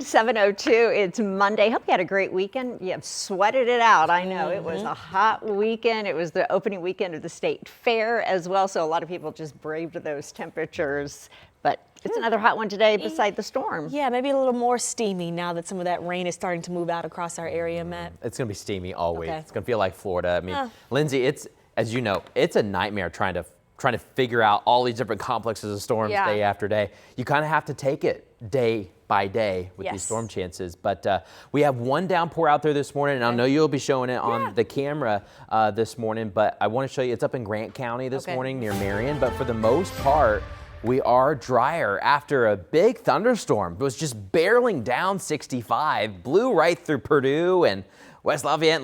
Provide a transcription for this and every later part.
7:02. It's Monday. Hope you had a great weekend. You have sweated it out. I know it was a hot weekend. It was the opening weekend of the state fair as well. So a lot of people just braved those temperatures. But it's another hot one today beside the storm. Yeah, maybe a little more steamy now that some of that rain is starting to move out across our area, Matt. It's going to be steamy all week. Okay. It's going to feel like Florida. I mean, Lindsay, it's, as you know, it's a nightmare trying to figure out all these different complexes of storms day after day. You kind of have to take it day by day with these storm chances. But we have one downpour out there this morning, and I know you'll be showing it on the camera this morning, but I want to show you, it's up in Grant County this morning near Marion. But for the most part, we are drier after a big thunderstorm. It was just barreling down 65, blew right through Purdue and West Lafayette,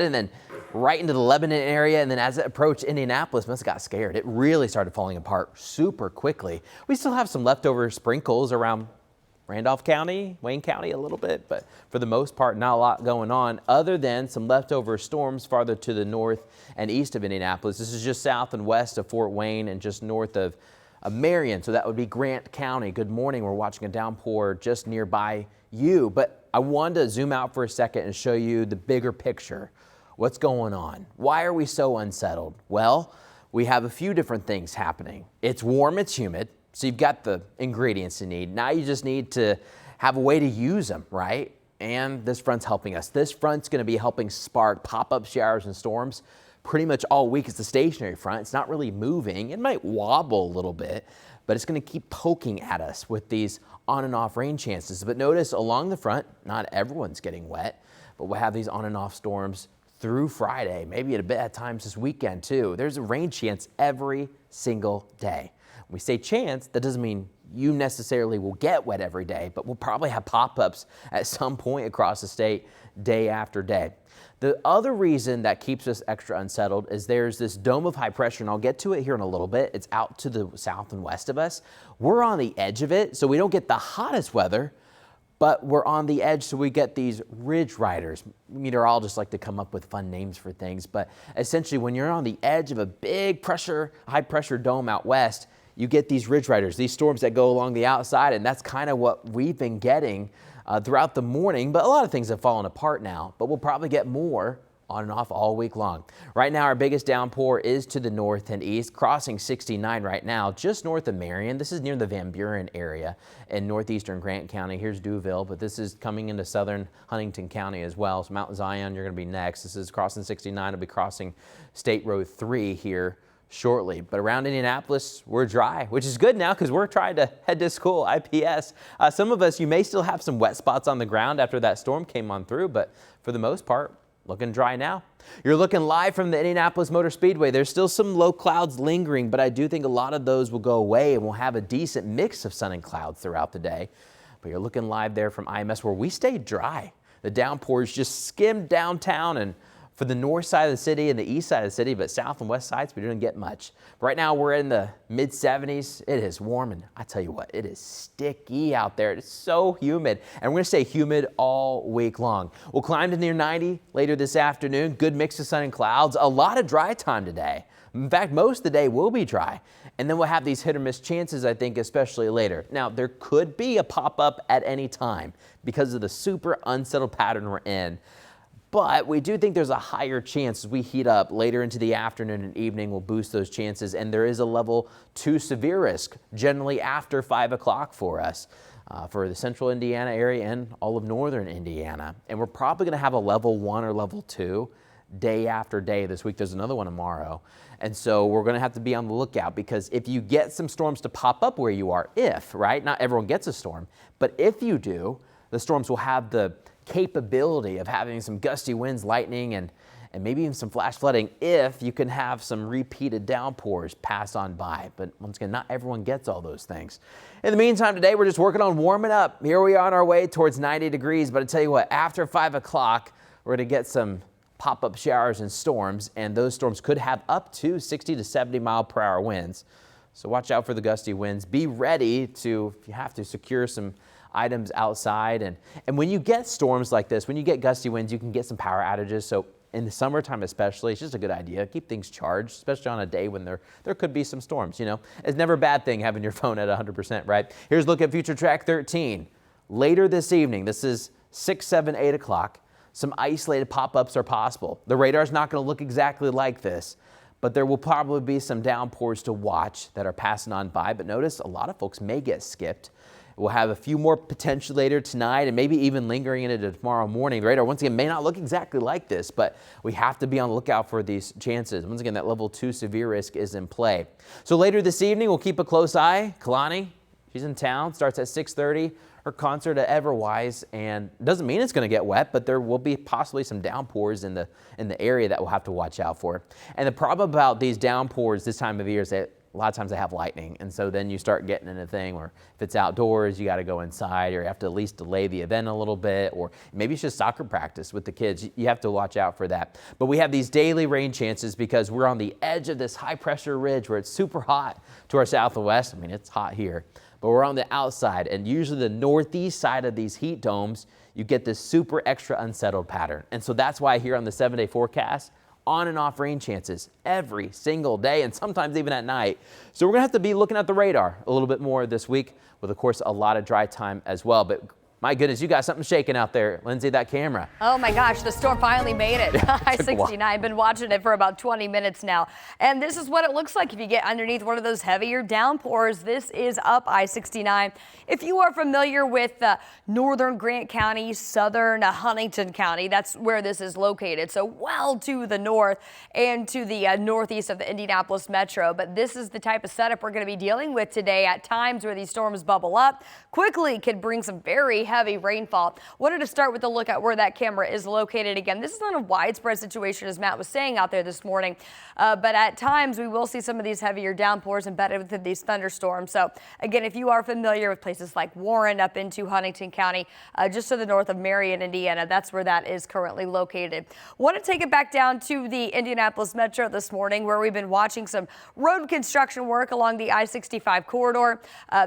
and then right into the Lebanon area. And then as it approached Indianapolis, must have got scared. It really started falling apart super quickly. We still have some leftover sprinkles around Randolph County, Wayne County a little bit, but for the most part, not a lot going on other than some leftover storms farther to the north and east of Indianapolis. This is just south and west of Fort Wayne and just north of Marion. So that would be Grant County. Good morning. We're watching a downpour just nearby you, but I wanted to zoom out for a second and show you the bigger picture. What's going on? Why are we so unsettled? Well, we have a few different things happening. It's warm, it's humid. So you've got the ingredients you need. Now you just need to have a way to use them, right? And this front's helping us. This front's going to be helping spark pop-up showers and storms pretty much all week. It's a stationary front. It's not really moving. It might wobble a little bit, but it's going to keep poking at us with these on and off rain chances. But notice along the front, not everyone's getting wet, but we'll have these on and off storms through Friday, maybe at a bit at times this weekend too. There's a rain chance every single day. When we say chance, that doesn't mean you necessarily will get wet every day, but we'll probably have pop-ups at some point across the state day after day. The other reason that keeps us extra unsettled is there's this dome of high pressure, and I'll get to it here in a little bit. It's out to the south and west of us. We're on the edge of it, so we don't get the hottest weather, but we're on the edge, so we get these ridge riders. Meteorologists like to come up with fun names for things, but essentially when you're on the edge of a big pressure, high pressure dome out west, you get these ridge riders, these storms that go along the outside, and that's kind of what we've been getting throughout the morning. But a lot of things have fallen apart now, but we'll probably get more on and off all week long. Right now, our biggest downpour is to the north and east, crossing 69 right now, just north of Marion. This is near the Van Buren area in northeastern Grant County. Here's Duville, but this is coming into southern Huntington County as well. So Mount Zion, you're going to be next. This is crossing 69. It'll be crossing State Road 3 here shortly. But around Indianapolis, we're dry, which is good now because we're trying to head to school, IPS. Some of us, you may still have some wet spots on the ground after that storm came on through, but for the most part, looking dry now. You're looking live from the Indianapolis Motor Speedway. There's still some low clouds lingering, but I do think a lot of those will go away and we'll have a decent mix of sun and clouds throughout the day. But you're looking live there from IMS where we stayed dry. The downpours just skimmed downtown and for the north side of the city and the east side of the city, but south and west sides, we didn't get much. Right now, we're in the mid 70s. It is warm, and I tell you what, it is sticky out there. It's so humid, and we're gonna stay humid all week long. We'll climb to near 90 later this afternoon. Good mix of sun and clouds. A lot of dry time today. In fact, most of the day will be dry. And then we'll have these hit or miss chances, I think, especially later. Now, there could be a pop-up at any time because of the super unsettled pattern we're in. But we do think there's a higher chance as we heat up later into the afternoon and evening will boost those chances. And there is a level 2 severe risk generally after 5 o'clock for us for the central Indiana area and all of northern Indiana. And we're probably going to have a level 1 or level 2 day after day this week. There's another one tomorrow. And so we're going to have to be on the lookout because if you get some storms to pop up where you are, right? Not everyone gets a storm, but if you do, the storms will have the capability of having some gusty winds, lightning, and maybe even some flash flooding if you can have some repeated downpours pass on by. But once again, not everyone gets all those things. In the meantime, today we're just working on warming up. Here we are on our way towards 90 degrees. But I tell you what, after 5 o'clock, we're going to get some pop-up showers and storms, and those storms could have up to 60 to 70 mile per hour winds. So watch out for the gusty winds. Be ready to, if you have to, secure some items outside. And when you get storms like this, when you get gusty winds, you can get some power outages. So in the summertime especially, it's just a good idea. Keep things charged, especially on a day when there could be some storms, you know. It's never a bad thing having your phone at 100%, right? Here's a look at future track 13. later this evening, this is 6, 7, 8 o'clock, some isolated pop-ups are possible. The radar's not going to look exactly like this, but there will probably be some downpours to watch that are passing on by. But notice a lot of folks may get skipped. We'll have a few more potential later tonight and maybe even lingering into tomorrow morning. The radar, once again, may not look exactly like this, but we have to be on the lookout for these chances. Once again, that level 2 severe risk is in play. So later this evening, we'll keep a close eye. Kalani, she's in town, starts at 6:30. Her concert at Everwise, and doesn't mean it's going to get wet, but there will be possibly some downpours in the area that we'll have to watch out for. And the problem about these downpours this time of year is that a lot of times they have lightning, and so then you start getting in a thing where if it's outdoors, you got to go inside, or you have to at least delay the event a little bit, or maybe it's just soccer practice with the kids. You have to watch out for that. But we have these daily rain chances because we're on the edge of this high pressure ridge where it's super hot to our south and west. I mean, it's hot here, but we're on the outside, and usually the northeast side of these heat domes, you get this super extra unsettled pattern. And so that's why here on the 7-day forecast, on and off rain chances every single day and sometimes even at night. So we're gonna have to be looking at the radar a little bit more this week with, of course, a lot of dry time as well. But my goodness, you got something shaking out there, Lindsay, that camera. Oh my gosh, the storm finally made it. I-69, been watching it for about 20 minutes now. And this is what it looks like if you get underneath one of those heavier downpours. This is up I-69. If you are familiar with northern Grant County, southern Huntington County, that's where this is located. So well to the north and to the northeast of the Indianapolis metro. But this is the type of setup we're going to be dealing with today at times where these storms bubble up, quickly can bring some very heavy rainfall. Wanted to start with a look at where that camera is located. Again, this is not a widespread situation, as Matt was saying out there this morning, but at times we will see some of these heavier downpours embedded within these thunderstorms. So again, if you are familiar with places like Warren up into Huntington County, just to the north of Marion, Indiana, that's where that is currently located. Want to take it back down to the Indianapolis metro this morning, where we've been watching some road construction work along the I-65 corridor.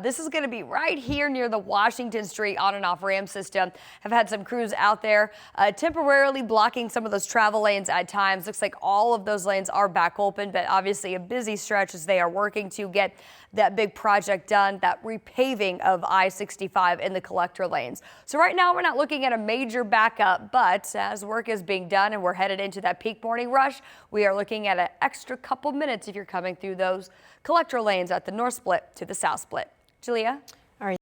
This is going to be right here near the Washington Street on and off ramp system. Have had some crews out there temporarily blocking some of those travel lanes at times. Looks like all of those lanes are back open, but obviously a busy stretch as they are working to get that big project done, that repaving of I-65 in the collector lanes. So right now we're not looking at a major backup, but as work is being done and we're headed into that peak morning rush, we are looking at an extra couple minutes if you're coming through those collector lanes at the north split to the south split. Julia?